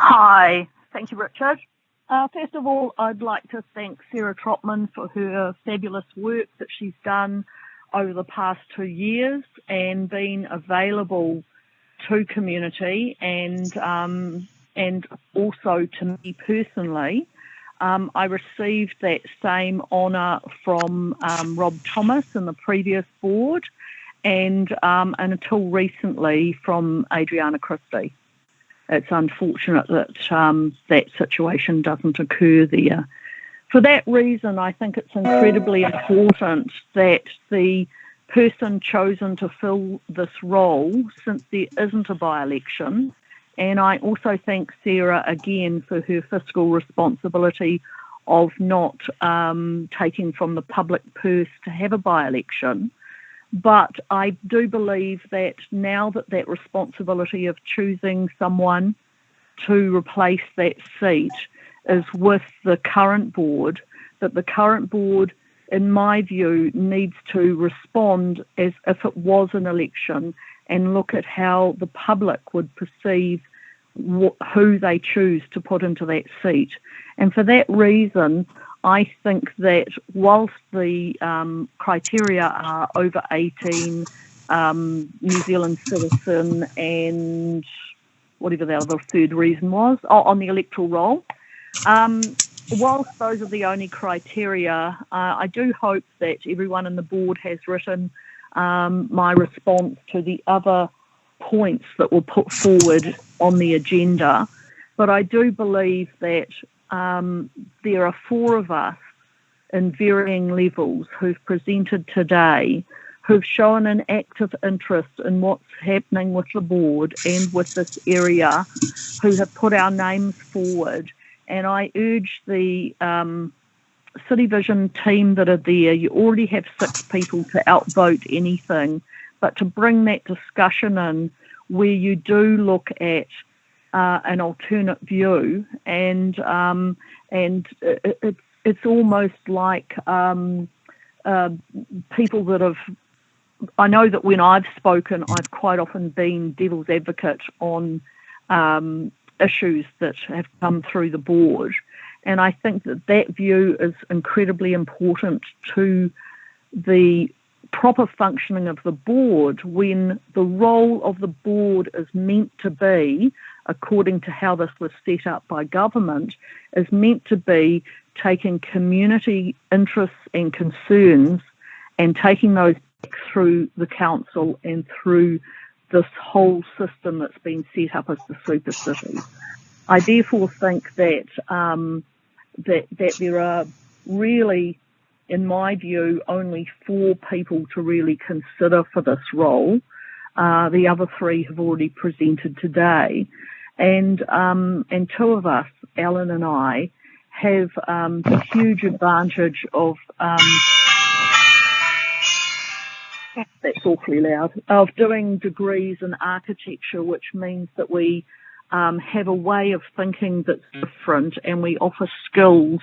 Hi. Thank you, Richard. First of all, I'd like to thank Sarah Trotman for her fabulous work that she's done over the past 2 years and been available to community and also to me personally. I received that same honour from Rob Thomas in the previous board and until recently from Adriana Christie. It's unfortunate that that situation doesn't occur there. For that reason, I think it's incredibly important that the person chosen to fill this role, since there isn't a by-election, and I also thank Sarah again for her fiscal responsibility of not taking from the public purse to have a by-election. But I do believe that now that responsibility of choosing someone to replace that seat is with the current board, that the current board, in my view, needs to respond as if it was an election and look at how the public would perceive who they choose to put into that seat. And for that reason, I think that whilst the criteria are over 18, New Zealand citizen, and whatever the other third reason was, on the electoral roll, whilst those are the only criteria, I do hope that everyone in the board has written my response to the other points that were put forward on the agenda. But I do believe that there are 4 of us in varying levels who've presented today, who've shown an active interest in what's happening with the board and with this area, who have put our names forward. And I urge the City Vision team that are there, you already have 6 people to outvote anything, but to bring that discussion in where you do look at an alternate view, and it's almost like people that have. I know that when I've spoken, I've quite often been devil's advocate on issues that have come through the board, and I think that view is incredibly important to the proper functioning of the board, when the role of the board is meant to be, according to how this was set up by government, is meant to be taking community interests and concerns and taking those through the council and through this whole system that's been set up as the super city. I therefore think that that there are really, in my view, only 4 people to really consider for this role. The other 3 have already presented today. And 2 of us, Alan and I, have the huge advantage of, that's awfully loud, of doing degrees in architecture, which means that we have a way of thinking that's different, and we offer skills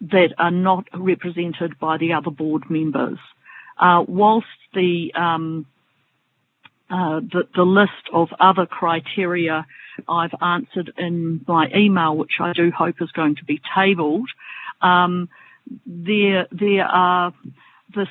that are not represented by the other board members. Whilst the list of other criteria I've answered in my email, which I do hope is going to be tabled, there are this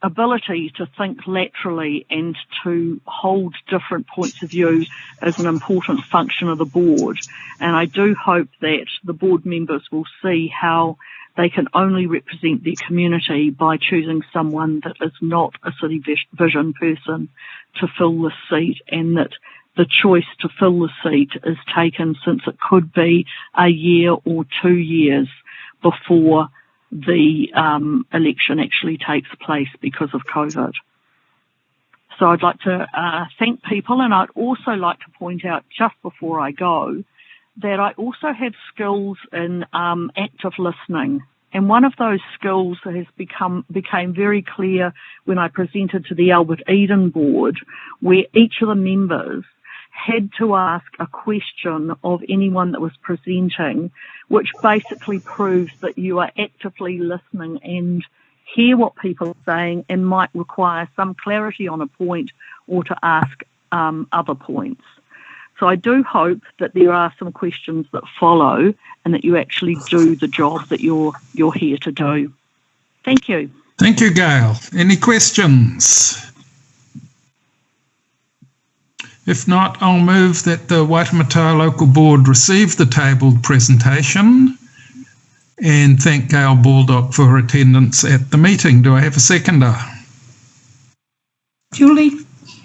ability to think laterally and to hold different points of view as an important function of the board. And I do hope that the board members will see how they can only represent their community by choosing someone that is not a City Vision person to fill the seat, and that the choice to fill the seat is taken since it could be a year or 2 years before the election actually takes place because of COVID. So I'd like to thank people, and I'd also like to point out just before I go that I also have skills in active listening. And one of those skills has became very clear when I presented to the Albert Eden board, where each of the members had to ask a question of anyone that was presenting, which basically proves that you are actively listening and hear what people are saying and might require some clarity on a point or to ask other points. So I do hope that there are some questions that follow and that you actually do the job that you're here to do. Thank you. Thank you, Gail. Any questions? If not, I'll move that the Waitemata Local Board receive the tabled presentation and thank Gael Baldock for her attendance at the meeting. Do I have a seconder? Julie.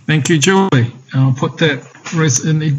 Thank you, Julie. I'll put that in the